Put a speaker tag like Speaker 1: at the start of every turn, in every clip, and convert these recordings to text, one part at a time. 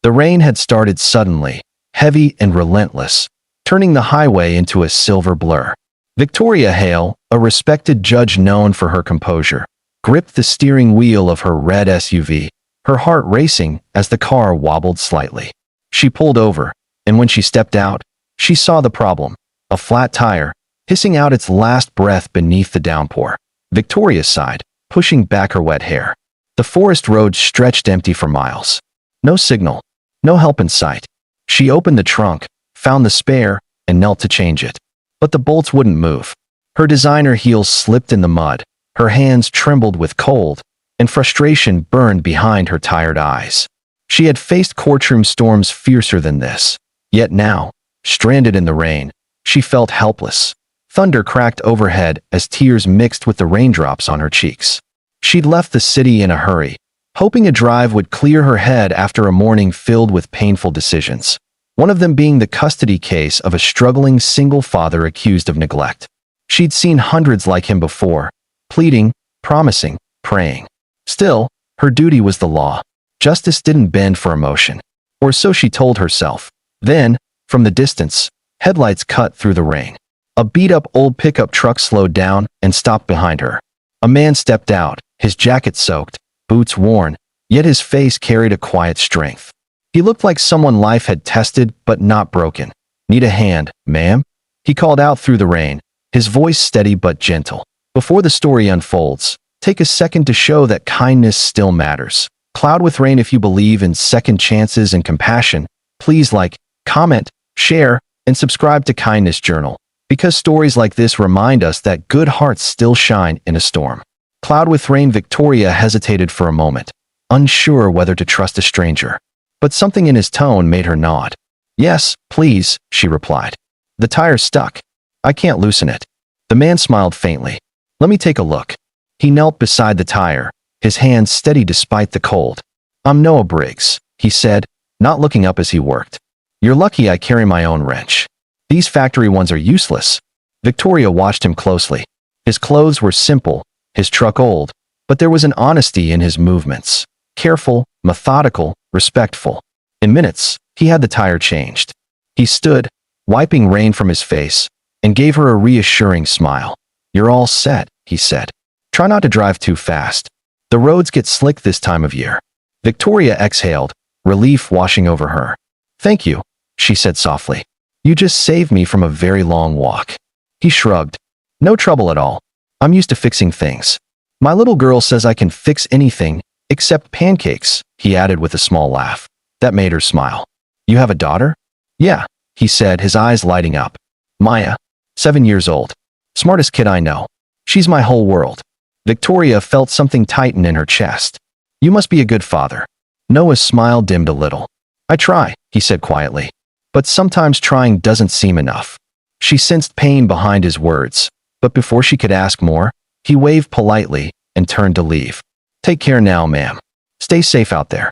Speaker 1: The rain had started suddenly, heavy and relentless, turning the highway into a silver blur. Victoria Hale, a respected judge known for her composure, gripped the steering wheel of her red SUV, her heart racing as the car wobbled slightly. She pulled over, and when she stepped out, she saw the problem: a flat tire, hissing out its last breath beneath the downpour. Victoria sighed, pushing back her wet hair. The forest road stretched empty for miles. No signal, no help in sight. She opened the trunk, found the spare, and knelt to change it. But the bolts wouldn't move. Her designer heels slipped in the mud, her hands trembled with cold, and frustration burned behind her tired eyes. She had faced courtroom storms fiercer than this. Yet now, stranded in the rain, she felt helpless. Thunder cracked overhead as tears mixed with the raindrops on her cheeks. She'd left the city in a hurry, hoping a drive would clear her head after a morning filled with painful decisions, one of them being the custody case of a struggling single father accused of neglect. She'd seen hundreds like him before, pleading, promising, praying. Still, her duty was the law. Justice didn't bend for emotion. Or so she told herself. Then, from the distance, headlights cut through the rain. A beat-up old pickup truck slowed down and stopped behind her. A man stepped out, his jacket soaked, boots worn, yet his face carried a quiet strength. He looked like someone life had tested but not broken. "Need a hand, ma'am?" He called out through the rain, his voice steady but gentle. Before the story unfolds, take a second to show that kindness still matters. Cloud with rain if you believe in second chances and compassion. Please like, comment, share, and subscribe to Kindness Journal, because stories like this remind us that good hearts still shine in a storm. Cloud with rain. Victoria hesitated for a moment, unsure whether to trust a stranger. But something in his tone made her nod. "Yes, please," she replied. "The tire's stuck. I can't loosen it." The man smiled faintly. "Let me take a look." He knelt beside the tire, his hands steady despite the cold. "I'm Noah Briggs," he said, not looking up as he worked. "You're lucky I carry my own wrench. These factory ones are useless." Victoria watched him closely. His clothes were simple, his truck old, but there was an honesty in his movements. Careful, methodical, respectful. In minutes, he had the tire changed. He stood, wiping rain from his face, and gave her a reassuring smile. "You're all set," he said. "Try not to drive too fast. The roads get slick this time of year." Victoria exhaled, relief washing over her. "Thank you," she said softly. "You just saved me from a very long walk." He shrugged. "No trouble at all. I'm used to fixing things. My little girl says I can fix anything, except pancakes," he added with a small laugh. That made her smile. "You have a daughter?" "Yeah," he said, his eyes lighting up. "Maya, 7 years old. Smartest kid I know. She's my whole world." Victoria felt something tighten in her chest. "You must be a good father." Noah's smile dimmed a little. "I try," he said quietly. "But sometimes trying doesn't seem enough." She sensed pain behind his words, but before she could ask more, he waved politely and turned to leave. "Take care now, ma'am. Stay safe out there."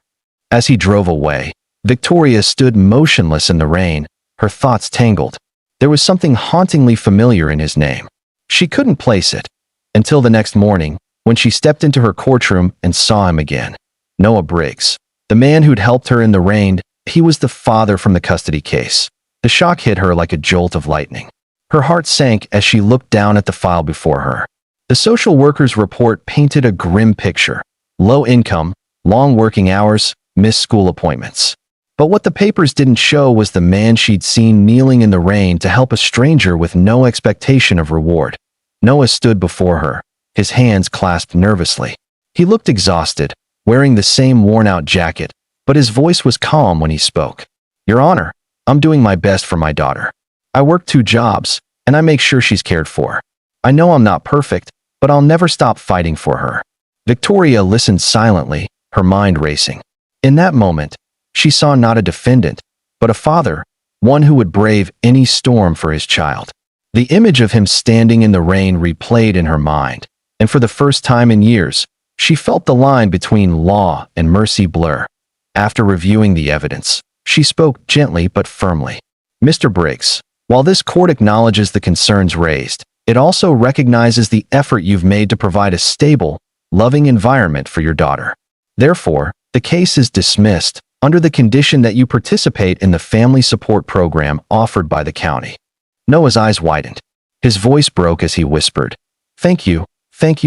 Speaker 1: As he drove away, Victoria stood motionless in the rain, her thoughts tangled. There was something hauntingly familiar in his name. She couldn't place it, until the next morning, when she stepped into her courtroom and saw him again. Noah Briggs, the man who'd helped her in the rain, he was the father from the custody case. The shock hit her like a jolt of lightning. Her heart sank as she looked down at the file before her. The social worker's report painted a grim picture. Low income, long working hours, missed school appointments. But what the papers didn't show was the man she'd seen kneeling in the rain to help a stranger with no expectation of reward. Noah stood before her, his hands clasped nervously. He looked exhausted, wearing the same worn-out jacket, but his voice was calm when he spoke. "Your Honor, I'm doing my best for my daughter. I work 2 jobs, and I make sure she's cared for. I know I'm not perfect, but I'll never stop fighting for her." Victoria listened silently, her mind racing. In that moment, she saw not a defendant, but a father, one who would brave any storm for his child. The image of him standing in the rain replayed in her mind, and for the first time in years, she felt the line between law and mercy blur. After reviewing the evidence, she spoke gently but firmly. "Mr. Briggs, while this court acknowledges the concerns raised, it also recognizes the effort you've made to provide a stable, loving environment for your daughter. Therefore, the case is dismissed, under the condition that you participate in the family support program offered by the county. Noah's eyes widened. His voice broke as he whispered, thank you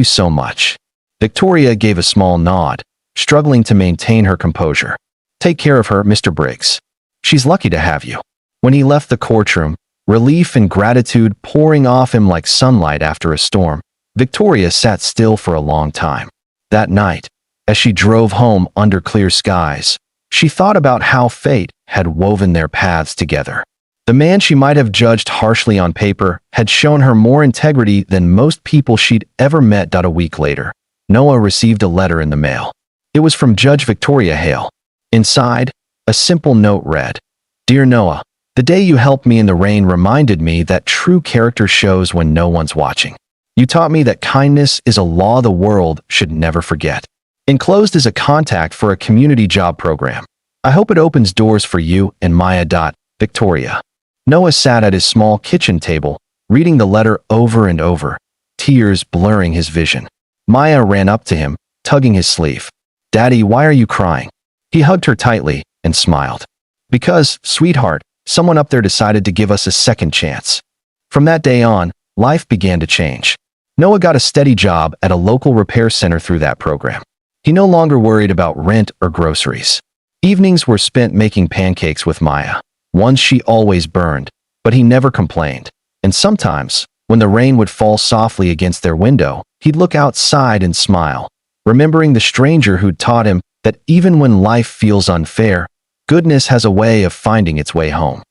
Speaker 1: so much." Victoria gave a small nod, struggling to maintain her composure. "Take care of her, Mr. Briggs. She's lucky to have you." When he left the courtroom, relief and gratitude pouring off him like sunlight after a storm, Victoria sat still for a long time. That night, as she drove home under clear skies, she thought about how fate had woven their paths together. The man she might have judged harshly on paper had shown her more integrity than most people she'd ever met. A week later, Noah received a letter in the mail. It was from Judge Victoria Hale. Inside, a simple note read, "Dear Noah, the day you helped me in the rain reminded me that true character shows when no one's watching. You taught me that kindness is a law the world should never forget. Enclosed is a contact for a community job program. I hope it opens doors for you and Maya. Victoria." Noah sat at his small kitchen table, reading the letter over and over, tears blurring his vision. Maya ran up to him, tugging his sleeve. "Daddy, why are you crying?" He hugged her tightly and smiled. "Because, sweetheart, someone up there decided to give us a second chance." From that day on, life began to change. Noah got a steady job at a local repair center through that program. He no longer worried about rent or groceries. Evenings were spent making pancakes with Maya, ones she always burned, but he never complained. And sometimes, when the rain would fall softly against their window, he'd look outside and smile, remembering the stranger who'd taught him that even when life feels unfair, goodness has a way of finding its way home.